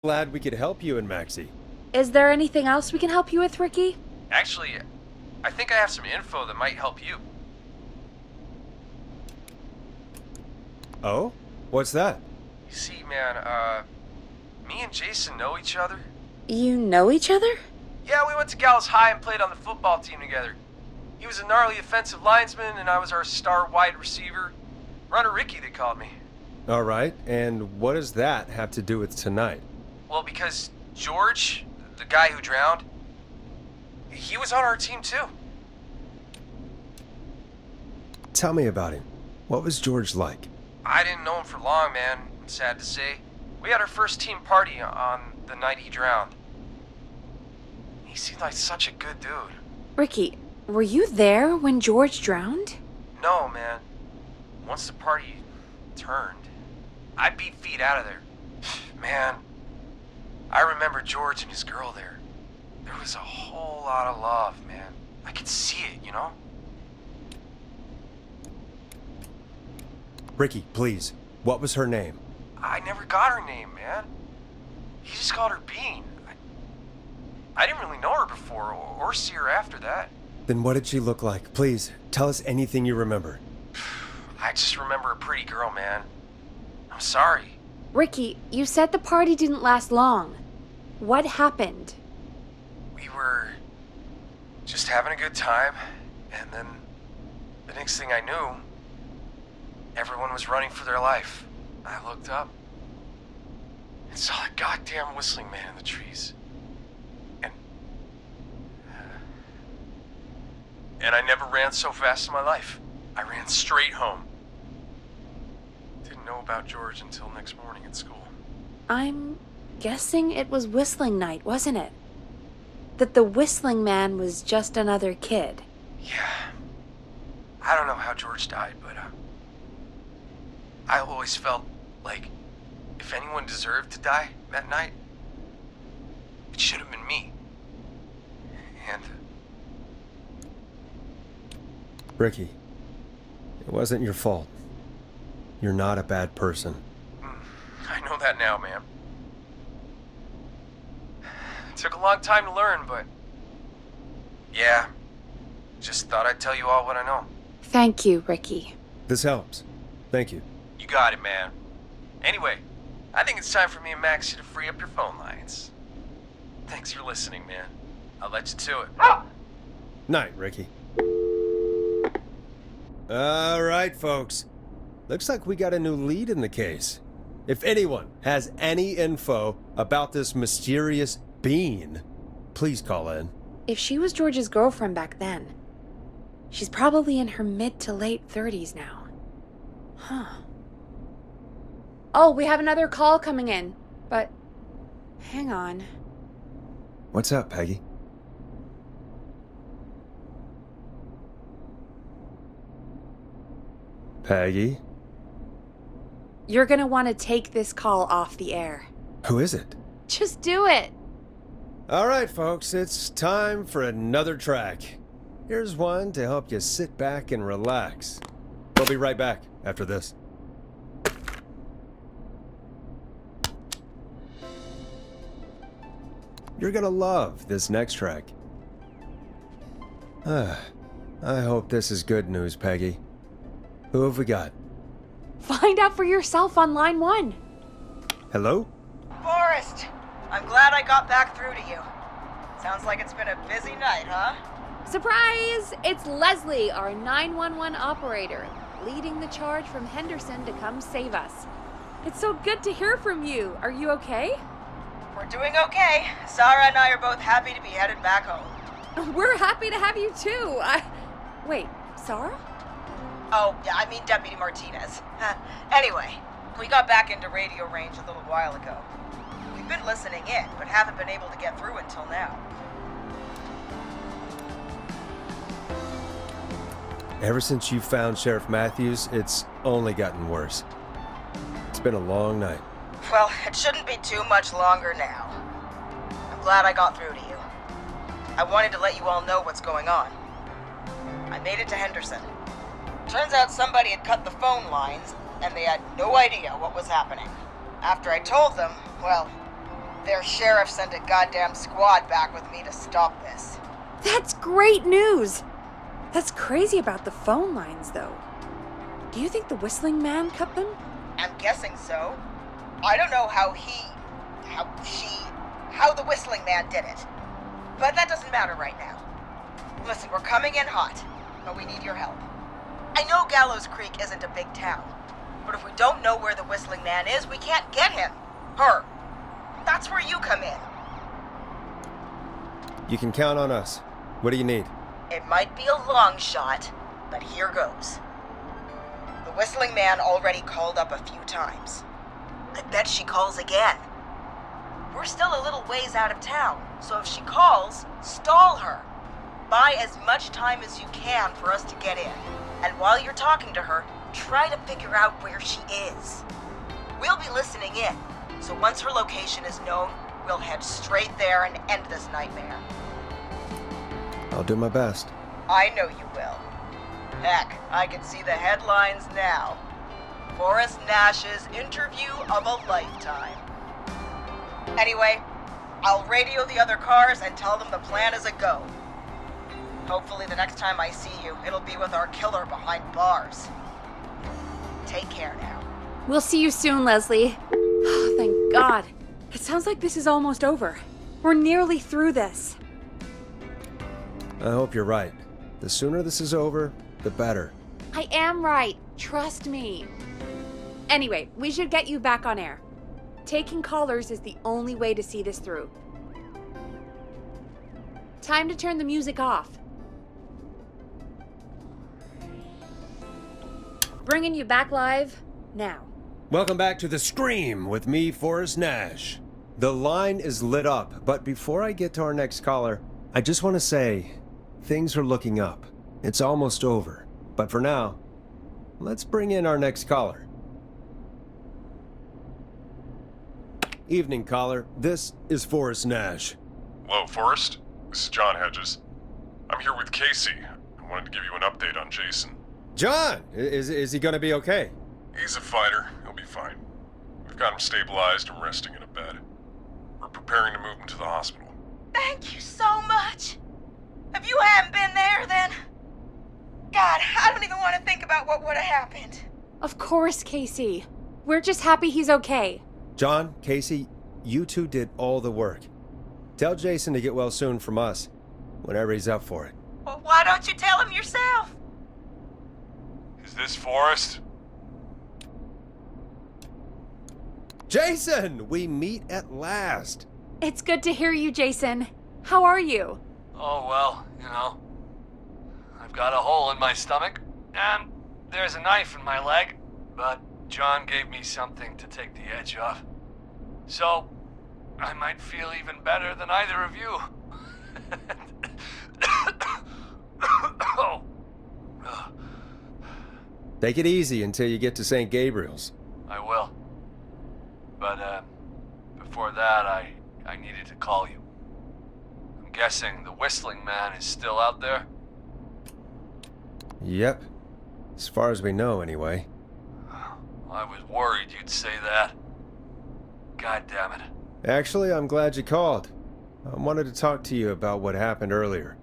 Glad we could help you and Maxie. Is there anything else we can help you with, Ricky? Actually, I think I have some info that might help you. Oh? What's that? You see, man, me and Jason know each other. You know each other? Yeah, we went to Gallows High and played on the football team together. He was a gnarly offensive linesman, and I was our star wide receiver. Runner Ricky, they called me. All right, and what does that have to do with tonight? Well, because George, the guy who drowned, he was on our team too. Tell me about him. What was George like? I didn't know him for long, man, sad to say. We had our first team party on the night he drowned. He seemed like such a good dude. Ricky, were you there when George drowned? No, man. Once the party turned, I beat feet out of there. Man, I remember George and his girl there. There was a whole lot of love, man. I could see it, you know? Ricky, please. What was her name? I never got her name, man. He just called her Bean. I didn't really know her before or see her after that. Then what did she look like? Please, tell us anything you remember. I just remember a pretty girl, man. I'm sorry. Ricky, you said the party didn't last long. What happened? We were just having a good time, and then the next thing I knew, everyone was running for their life. I looked up and saw a goddamn whistling man in the trees. And I never ran so fast in my life. I ran straight home. Didn't know about George until next morning at school. I'm guessing it was whistling night, wasn't it? That the whistling man was just another kid. Yeah. I don't know how George died, but I always felt like if anyone deserved to die that night, it should have been me. And Ricky, it wasn't your fault. You're not a bad person. I know that now, man. It took a long time to learn, but yeah, just thought I'd tell you all what I know. Thank you, Ricky. This helps. Thank you. You got it, man. Anyway, I think it's time for me and Maxie to free up your phone lines. Thanks for listening, man. I'll let you to it. Night, Ricky. All right, folks. Looks like we got a new lead in the case. If anyone has any info about this mysterious bean, please call in. If she was George's girlfriend back then, she's probably in her mid to late 30s now. Huh. Oh, we have another call coming in, but hang on. What's up, Peggy? Peggy? You're gonna want to take this call off the air. Who is it? Just do it. All right, folks, it's time for another track. Here's one to help you sit back and relax. We'll be right back after this. You're gonna love this next track. I hope this is good news, Peggy. Who have we got? Find out for yourself on line 1. Hello? Forrest, I'm glad I got back through to you. Sounds like it's been a busy night, huh? Surprise! It's Leslie, our 911 operator, leading the charge from Henderson to come save us. It's so good to hear from you. Are you okay? We're doing okay. Sarah and I are both happy to be headed back home. We're happy to have you too. Wait, Sarah? Oh, yeah, I mean Deputy Martinez. Anyway, we got back into radio range a little while ago. We've been listening in, but haven't been able to get through until now. Ever since you found Sheriff Matthews, it's only gotten worse. It's been a long night. Well, it shouldn't be too much longer now. I'm glad I got through to you. I wanted to let you all know what's going on. I made it to Henderson. Turns out somebody had cut the phone lines, and they had no idea what was happening. After I told them, well, Their sheriff sent a goddamn squad back with me to stop this. That's great news! That's crazy about the phone lines, though. Do you think the Whistling Man cut them? I'm guessing so. I don't know how the Whistling Man did it. But that doesn't matter right now. Listen, we're coming in hot, but we need your help. I know Gallows Creek isn't a big town, but if we don't know where the Whistling Man is, we can't get him. Her. That's where you come in. You can count on us. What do you need? It might be a long shot, but here goes. The Whistling Man already called up a few times. I bet she calls again. We're still a little ways out of town, so if she calls, stall her. Buy as much time as you can for us to get in. And while you're talking to her, try to figure out where she is. We'll be listening in, so once her location is known, we'll head straight there and end this nightmare. I'll do my best. I know you will. Heck, I can see the headlines now. Forrest Nash's interview of a lifetime. Anyway, I'll radio the other cars and tell them the plan is a go. Hopefully the next time I see you, it'll be with our killer behind bars. Take care now. We'll see you soon, Leslie. Oh, thank God. It sounds like this is almost over. We're nearly through this. I hope you're right. The sooner this is over, the better. I am right. Trust me. Anyway, we should get you back on air. Taking callers is the only way to see this through. Time to turn the music off. Bringing you back live now. Welcome back to The Scream with me, Forrest Nash. The line is lit up, but before I get to our next caller, I just want to say, things are looking up. It's almost over. But for now, let's bring in our next caller. Evening, caller. This is Forrest Nash. Hello, Forrest. This is John Hedges. I'm here with Casey. I wanted to give you an update on Jason. John! Is he gonna be okay? He's a fighter. He'll be fine. We've got him stabilized and resting in a bed. We're preparing to move him to the hospital. Thank you so much. If you hadn't been there, then... God, I don't even want to think about what would have happened. Of course, Casey. We're just happy he's okay. John, Casey, you two did all the work. Tell Jason to get well soon from us, whenever he's up for it. Well, why don't you tell him yourself? Is this Forrest? Jason! We meet at last! It's good to hear you, Jason. How are you? Oh, well, you know. I've got a hole in my stomach, and there's a knife in my leg, but John gave me something to take the edge off. So, I might feel even better than either of you. Oh. Take it easy until you get to St. Gabriel's. I will. But, before that, I needed to call you. I'm guessing the Whistling Man is still out there? Yep. As far as we know, anyway. I was worried you'd say that. God damn it. Actually, I'm glad you called. I wanted to talk to you about what happened earlier.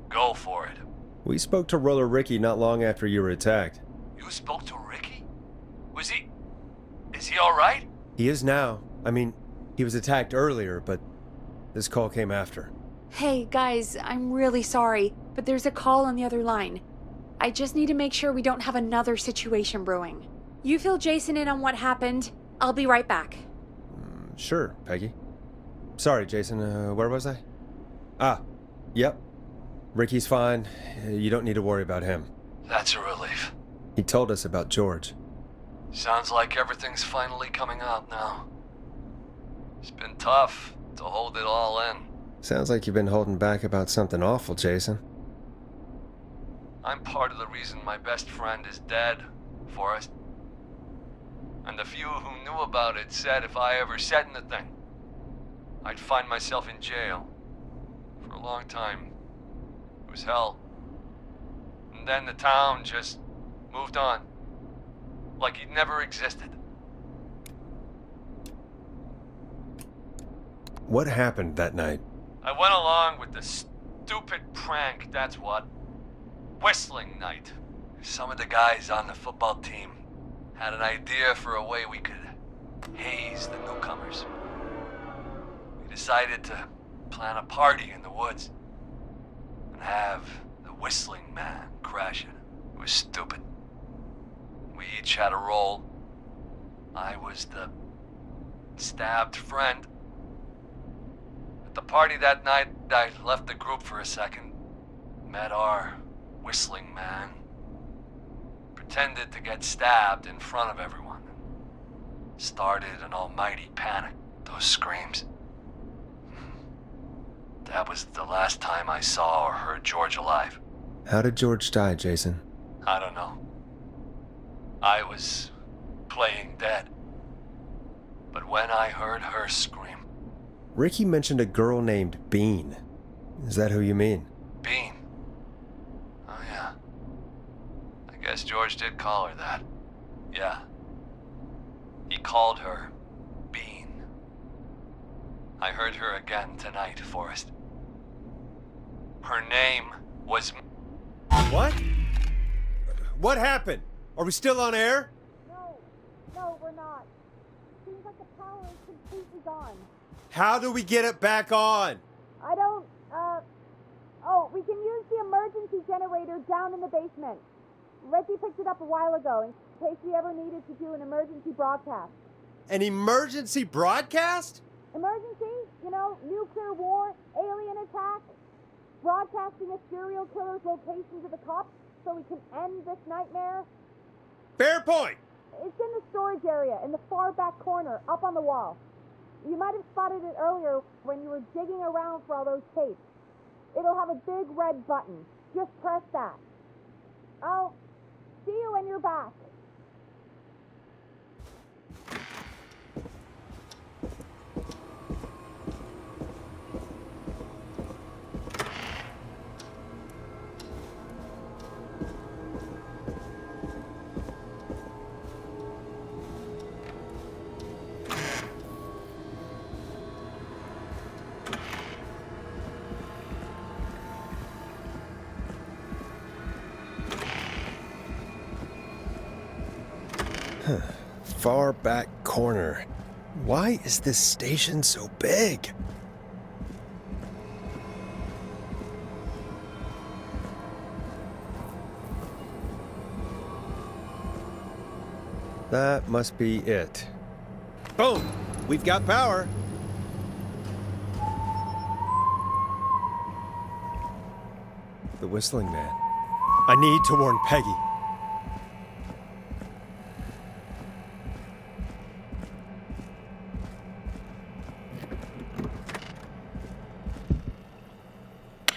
Go for it. We spoke to Roller Ricky not long after you were attacked. You spoke to Ricky? Is he alright? He is now. I mean, he was attacked earlier, but this call came after. Hey, guys, I'm really sorry, but there's a call on the other line. I just need to make sure we don't have another situation brewing. You fill Jason in on what happened. I'll be right back. Sure, Peggy. Sorry, Jason, where was I? Yep. Ricky's fine. You don't need to worry about him. That's a relief. He told us about George. Sounds like everything's finally coming out now. It's been tough to hold it all in. Sounds like you've been holding back about something awful, Jason. I'm part of the reason my best friend is dead, Forrest. And the few who knew about it said if I ever said anything, I'd find myself in jail. For a long time. It was hell. And then the town just moved on. Like he'd never existed. What happened that night? I went along with the stupid prank, that's what. Whistling night. Some of the guys on the football team had an idea for a way we could haze the newcomers. We decided to plan a party in the woods and have the Whistling Man crash it. It was stupid. We each had a role. I was the stabbed friend. At the party that night, I left the group for a second, met our Whistling Man, pretended to get stabbed in front of everyone, started an almighty panic. Those screams. That was the last time I saw or heard George alive. How did George die, Jason? I don't know. I was playing dead. But when I heard her scream... Ricky mentioned a girl named Bean. Is that who you mean? Bean? Oh yeah. I guess George did call her that. Yeah. He called her Bean. I heard her again tonight, Forrest. Her name was... What? What happened? Are we still on air? No, we're not. Seems like the power is completely gone. How do we get it back on? I don't, Oh, we can use the emergency generator down in the basement. Reggie picked it up a while ago in case we ever needed to do an emergency broadcast. An emergency broadcast? Emergency? You know, nuclear war, alien attack, broadcasting a serial killer's location to the cops so we can end this nightmare. Fair point. It's in the storage area in the far back corner, up on the wall. You might have spotted it earlier when you were digging around for all those tapes. It'll have a big red button. Just press that. I'll see you when you're back. Far back corner. Why is this station so big? That must be it. Boom! We've got power. The Whistling Man. I need to warn Peggy.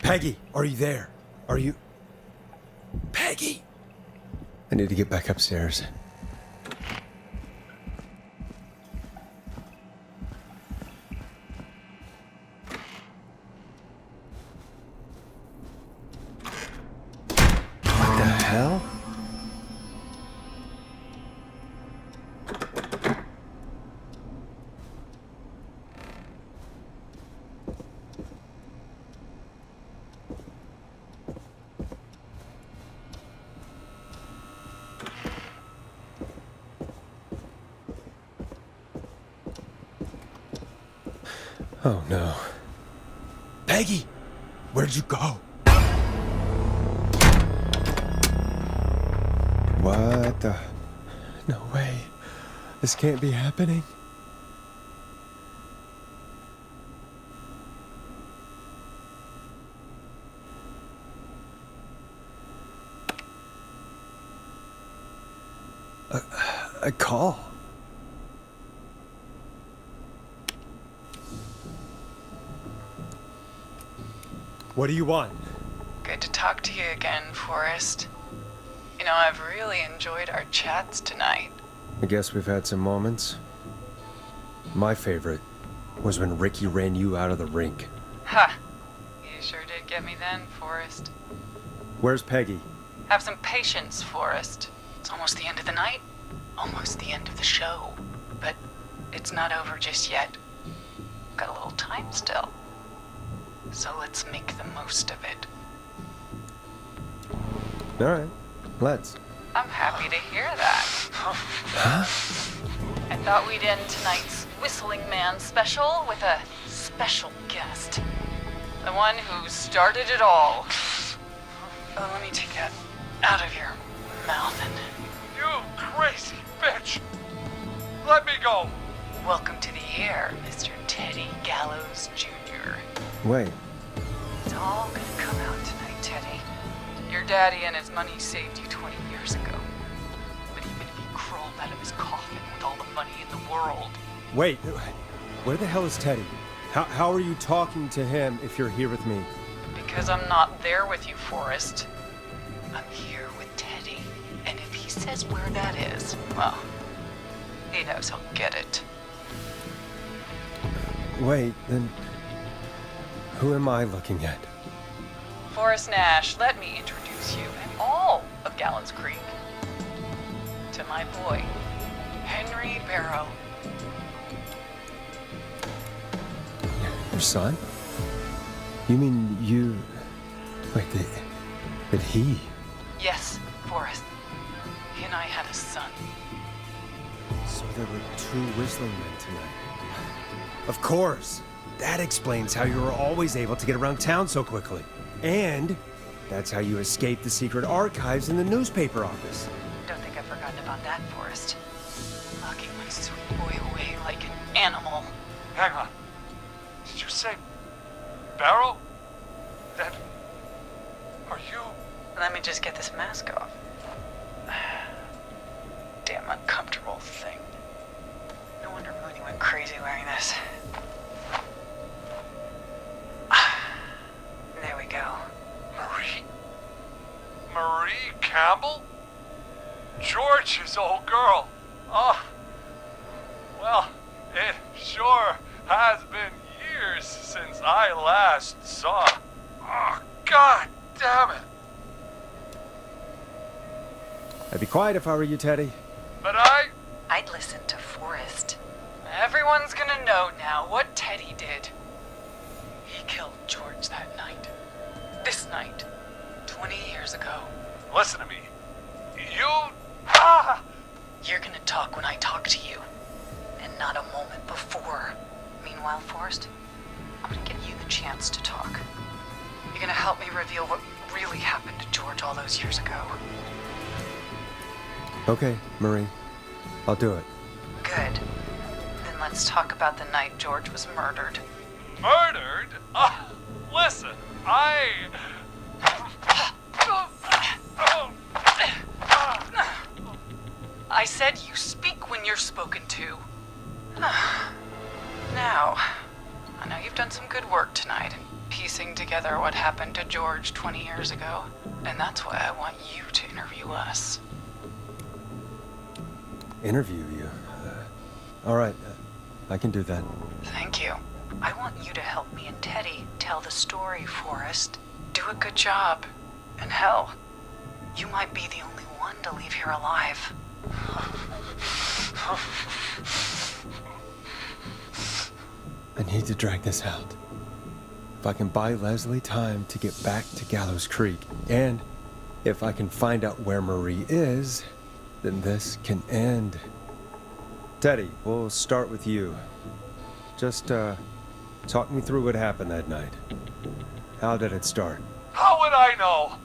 Peggy, are you there? Are you... Peggy! I need to get back upstairs. What the hell? Oh no. Peggy! Where'd you go? What the... No way. This can't be happening. A call. What do you want? Good to talk to you again, Forrest. You know, I've really enjoyed our chats tonight. I guess we've had some moments. My favorite was when Ricky ran you out of the rink. Ha! You sure did get me then, Forrest. Where's Peggy? Have some patience, Forrest. It's almost the end of the night. Almost the end of the show. But it's not over just yet. Got a little time still. So let's make the most of it. Alright, let's. I'm happy to hear that. Huh? I thought we'd end tonight's Whistling Man special with a special guest. The one who started it all. Oh, let me take that out of your mouth and... You crazy bitch! Let me go! Welcome to the air, Mr. Teddy Gallows Jr. Wait, It's all gonna come out tonight, Teddy. Your daddy and his money saved you 20 years ago. But even if he crawled out of his coffin with all the money in the world, wait. Where the hell is Teddy? How are you talking to him if you're here with me? because I'm not there with you, Forrest, I'm here with Teddy. And if he says where that is, well, he knows he'll get it. Wait, then who am I looking at? Forrest Nash, let me introduce you and all of Gallows Creek to my boy, Henry Barrow. Your son? You mean you... Wait, did he? Yes, Forrest. He and I had a son. So there were two whistling men tonight. Of course! That explains how you were always able to get around town so quickly. And that's how you escaped the secret archives in the newspaper office. Don't think I've forgotten about that, Forrest. Locking my sweet boy away like an animal. Hang on. Did you say Barrow? That... Are you... Let me just get this mask off. Damn uncomfortable thing. No wonder Mooney went crazy wearing this. There we go. Marie? Marie Campbell? George's old girl. Oh. Well, it sure has been years since I last saw. Oh, God damn it. I'd be quiet if I were you, Teddy. But I'd listen to Forrest. Everyone's gonna know now what Teddy did. He killed George that night. This night. 20 years ago. Listen to me. You... You're gonna talk when I talk to you. And not a moment before. Meanwhile, Forrest, I'm gonna give you the chance to talk. You're gonna help me reveal what really happened to George all those years ago. Okay, Marie. I'll do it. Good. Then let's talk about the night George was murdered. Murdered? Listen, I said you speak when you're spoken to. Now, I know you've done some good work tonight in piecing together what happened to George 20 years ago, and that's why I want you to interview us. Interview you? All right, I can do that. Thank you. I want you to help me and Teddy tell the story, Forrest. Do a good job. And hell, you might be the only one to leave here alive. I need to drag this out. If I can buy Leslie time to get back to Gallows Creek, and if I can find out where Marie is, then this can end. Teddy, we'll start with you. Just, talk me through what happened that night. How did it start? How would I know?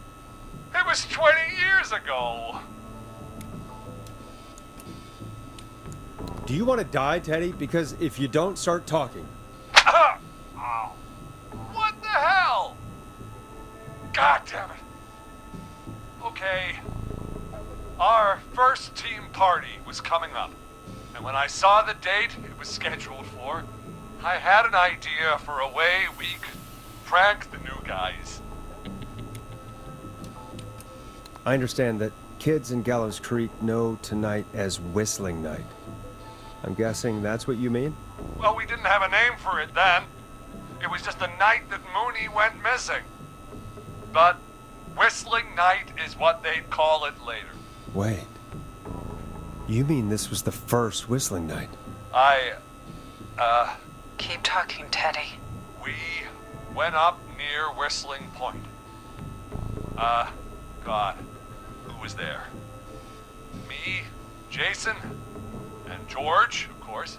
It was 20 years ago. Do you want to die, Teddy? Because if you don't start talking... Ow. What the hell? God damn it. Okay. Our first team party was coming up. And when I saw the date it was scheduled for, I had an idea for a way we could prank the new guys. I understand that kids in Gallows Creek know tonight as Whistling Night. I'm guessing that's what you mean? Well, we didn't have a name for it then. It was just the night that Mooney went missing. But Whistling Night is what they'd call it later. Wait. You mean this was the first Whistling Night? Keep talking, Teddy. We went up near Whistling Point. God, who was there? Me, Jason, and George, of course.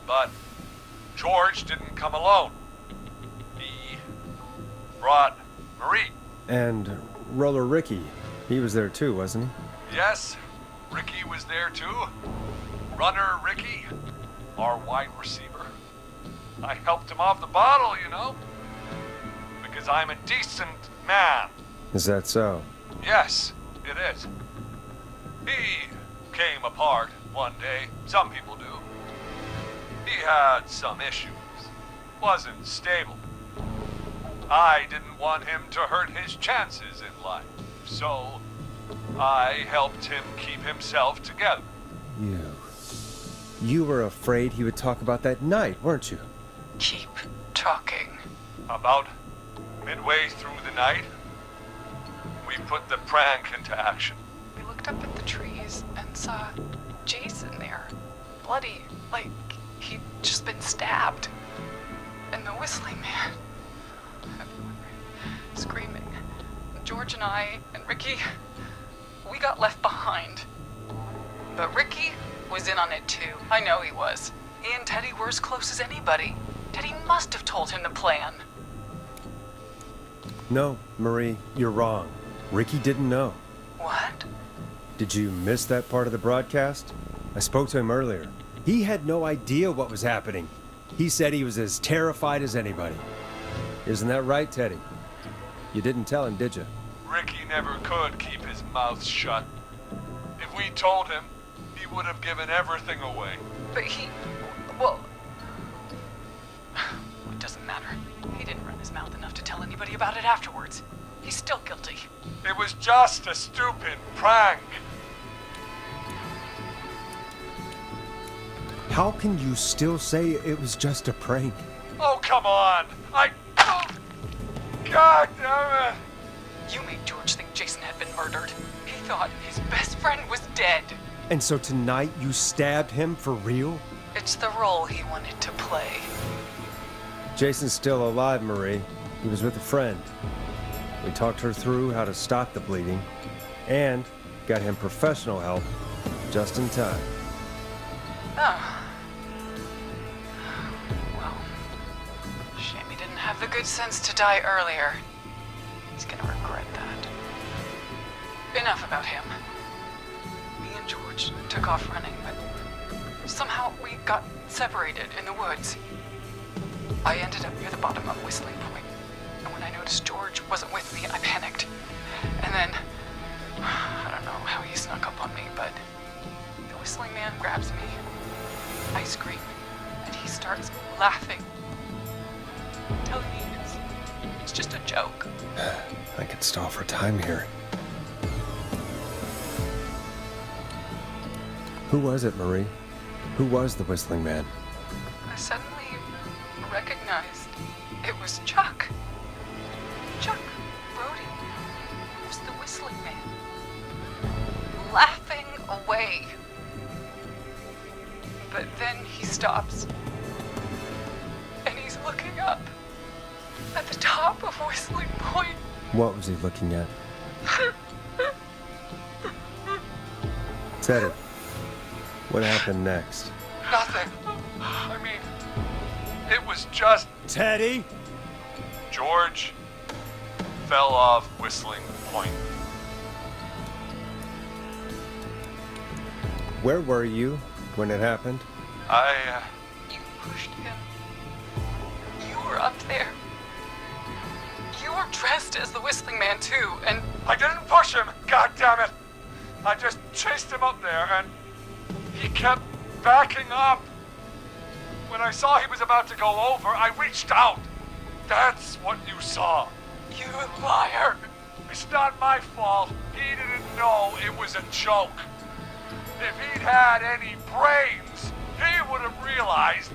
But George didn't come alone. He brought Marie. And Roller Ricky, he was there too, wasn't he? Yes, Ricky was there too. Runner Ricky, our wide receiver. I helped him off the bottle, you know. Because I'm a decent man. Is that so? Yes, it is. He came apart one day. Some people do. He had some issues. Wasn't stable. I didn't want him to hurt his chances in life. So, I helped him keep himself together. You were afraid he would talk about that night, weren't you? Keep talking. About midway through the night, we put the prank into action. We looked up at the trees and saw Jason there. Bloody, like he'd just been stabbed. And the Whistling Man. Everyone screaming. George and I and Ricky, we got left behind. But Ricky was in on it too. I know he was. He and Teddy were as close as anybody. Teddy must have told him the plan. No, Marie, you're wrong. Ricky didn't know. What? Did you miss that part of the broadcast? I spoke to him earlier. He had no idea what was happening. He said he was as terrified as anybody. Isn't that right, Teddy? You didn't tell him, did you? Ricky never could keep his mouth shut. If we told him, he would have given everything away. But well, it doesn't matter. He didn't run his mouth enough to tell anybody about it afterwards. He's still guilty. It was just a stupid prank. How can you still say it was just a prank? Oh, come on. God damn it. You made George think Jason had been murdered. He thought his best friend was dead. And so tonight you stabbed him for real? It's the role he wanted to play. Jason's still alive, Marie. He was with a friend. We talked her through how to stop the bleeding and got him professional help just in time. Oh. Well, shame he didn't have the good sense to die earlier. He's gonna regret that. Enough about him. Me and George took off running, but somehow we got separated in the woods. I ended up near the bottom of Whistling Point, and when I noticed George wasn't with me, I panicked. And then, I don't know how he snuck up on me, but the Whistling Man grabs me. I scream, and he starts laughing, telling me it's just a joke. I could stall for time here. Who was it, Marie? Who was the Whistling Man? I suddenly recognized it was Chuck. Chuck Brody was the Whistling Man, laughing away. But then he stops, and he's looking up at the top of Whistling Point. What was he looking at? Teddy, what happened next? Nothing. I mean, it was just Teddy? George fell off Whistling Point. Where were you when it happened? You pushed him. You were up there. You were dressed as the Whistling Man too, and I didn't push him, god damn it! I just chased him up there and he kept backing up. When I saw he was about to go over, I reached out. That's what you saw. you liar! It's not my fault. He didn't know it was a joke. If he'd had any brains, he would have realized.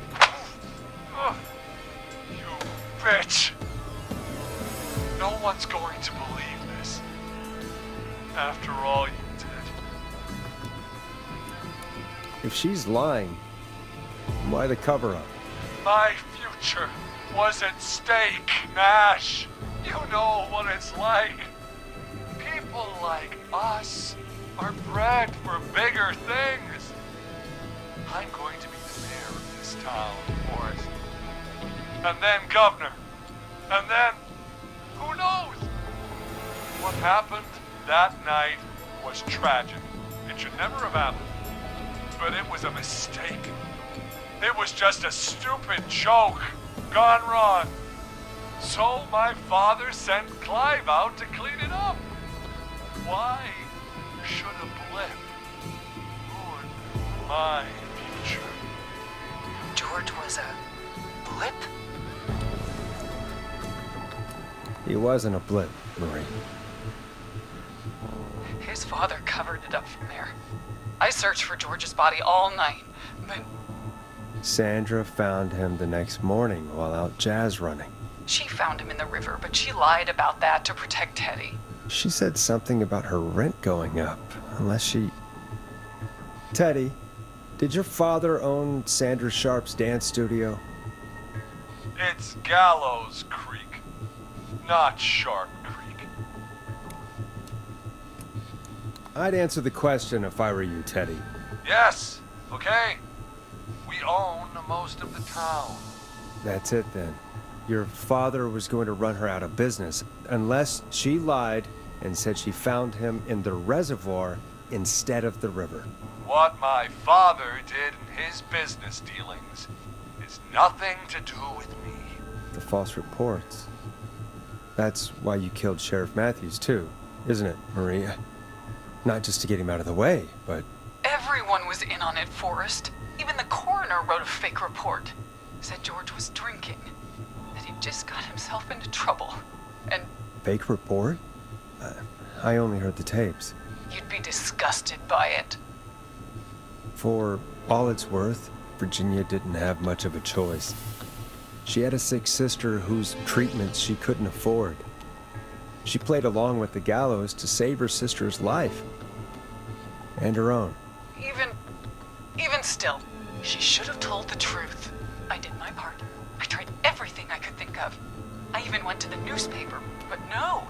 Ugh. You bitch. No one's going to believe this. After all you did. If she's lying, why the cover-up? My future was at stake, Nash. You know what it's like. People like us are bred for bigger things. I'm going to be the mayor of this town, Forrest. And then governor. And then, who knows? What happened that night was tragic. It should never have happened. But it was a mistake. It was just a stupid joke gone wrong. So my father sent Clive out to clean it up. Why should a blip ruin my future? George was a blip? He wasn't a blip, Marie. His father covered it up from there. I searched for George's body all night, but Sandra found him the next morning while out jazz running. she found him in the river, but she lied about that to protect Teddy. She said something about her rent going up, unless she... Teddy, did your father own Sandra Sharp's dance studio? It's Gallows Creek, not Sharp Creek. I'd answer the question if I were you, Teddy. Yes, okay. We own most of the town. That's it then. Your father was going to run her out of business, unless she lied and said she found him in the reservoir instead of the river. What my father did in his business dealings is nothing to do with me. The false reports. That's why you killed Sheriff Matthews, too, isn't it, Maria? Not just to get him out of the way, but... Everyone was in on it, Forrest. Even the coroner wrote a fake report. Said George was drinking. That he'd just got himself into trouble. And Fake report? I only heard the tapes. you'd be disgusted by it. For all it's worth, Virginia didn't have much of a choice. She had a sick sister whose treatments she couldn't afford. She played along with the gallows to save her sister's life. And her own. Even still, she should have told the truth. I did my part. I tried everything I could think of. I even went to the newspaper, but no.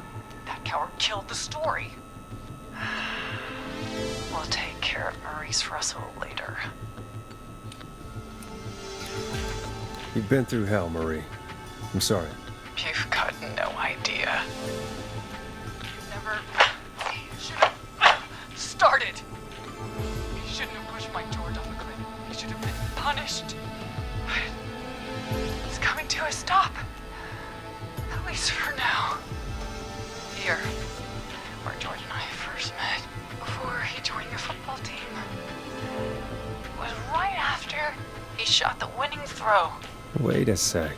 That coward killed the story. We'll take care of Maurice Russell later. You've been through hell, Marie. I'm sorry. You've got no idea. You never should have started. You shouldn't have pushed my George off a cliff. He should have been punished. But it's coming to a stop. At least for now. Here, where George and I first met, before he joined your football team, was right after he shot the winning throw. Wait a sec.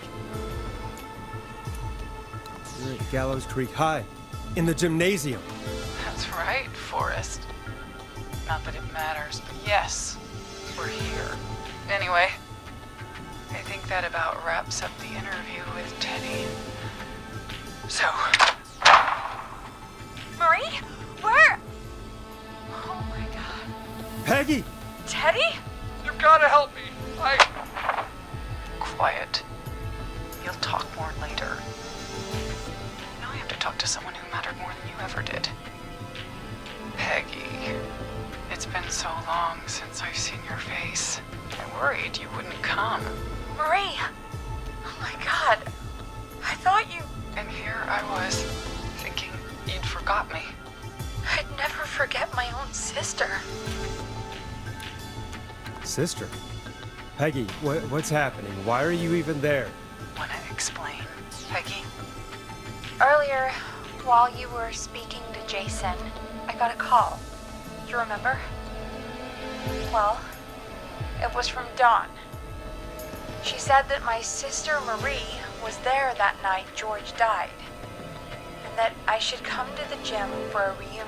You're at Gallows Creek High, in the gymnasium. That's right, Forrest. Not that it matters, but yes, we're here. Anyway, I think that about wraps up the interview with Teddy. So... Marie? Where? Oh my god. Peggy! Teddy? You gotta help me. Quiet. You'll talk more later. Now I have to talk to someone who mattered more than you ever did. Peggy. It's been so long since I've seen your face. I worried you wouldn't come. Marie! Oh my god. I thought you... And here I was, thinking you'd forgot me. I'd never forget my own sister. Sister? Peggy, what's happening? Why are you even there? Wanna explain, Peggy? Earlier, while you were speaking to Jason, I got a call. You remember? Well, it was from Dawn. She said that my sister Marie was there that night George died, and that I should come to the gym for a reunion.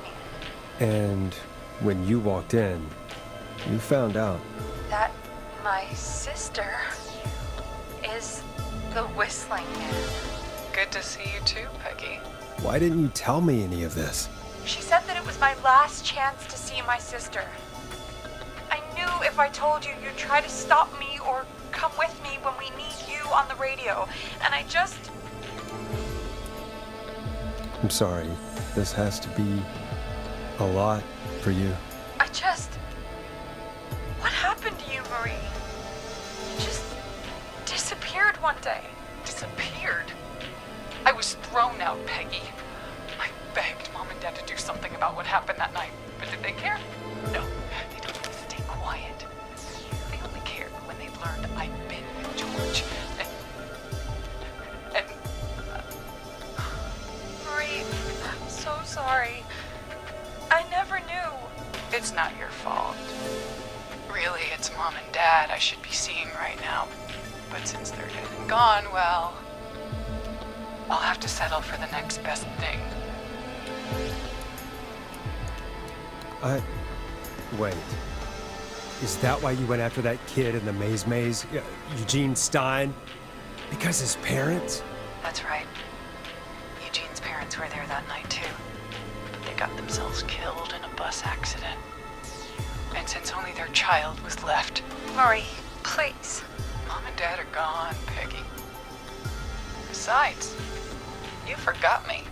And when you walked in, you found out. That my sister is the Whistling Man. Good to see you too, Peggy. Why didn't you tell me any of this? She said that it was my last chance to see my sister. I knew if I told you, you'd try to stop me or cut come with me when we need you on the radio. And I just... I'm sorry. This has to be a lot for you. What happened to you, Marie? You just disappeared one day. Disappeared? I was thrown out, Peggy. I begged Mom and Dad to do something about what happened that night, but did they care? No, they told me to stay quiet. They only cared when they learned I'd been with George. And Marie, I'm so sorry. I never knew. It's not your fault. Really, it's Mom and Dad I should be seeing right now. But since they're dead and gone, well, I'll have to settle for the next best thing. Wait. Is that why you went after that kid in the maze? Eugene Stein? Because his parents? That's right. Eugene's parents were there that night, too. They got themselves killed in a bus accident. And since only their child was left... Marie, please. Mom and Dad are gone, Peggy. Besides, you forgot me.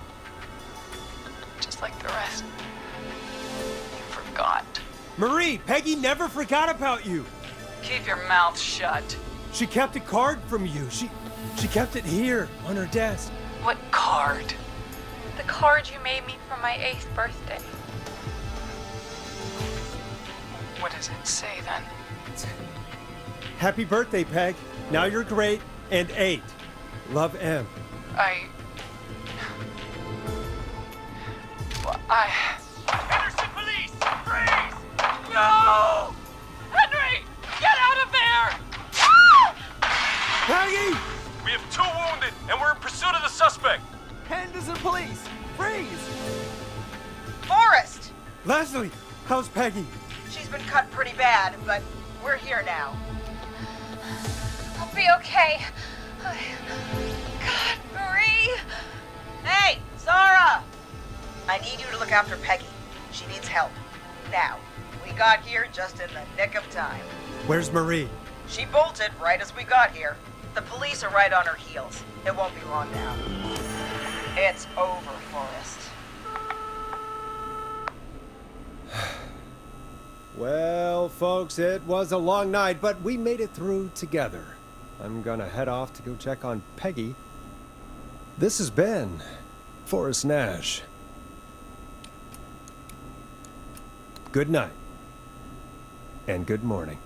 Just like the rest. You forgot. Marie, Peggy never forgot about you. Keep your mouth shut. She kept a card from you. She kept it here on her desk. What card? The card you made me for my 8th birthday. What does it say then? Happy birthday, Peg. Now you're great and 8. Love, M. Henderson police! Freeze! No! Henry! Get out of there! Peggy! We have 2 wounded, and we're in pursuit of the suspect. Henderson police! Freeze! Forrest! Leslie, how's Peggy? She's been cut pretty bad, but we're here now. I'll be okay. God, Marie! Hey, Zara! I need you to look after Peggy. She needs help. Now, we got here just in the nick of time. Where's Marie? She bolted right as we got here. The police are right on her heels. It won't be long now. It's over, Forrest. Well, folks, it was a long night, but we made it through together. I'm gonna head off to go check on Peggy. This has been Forrest Nash. Good night, and good morning.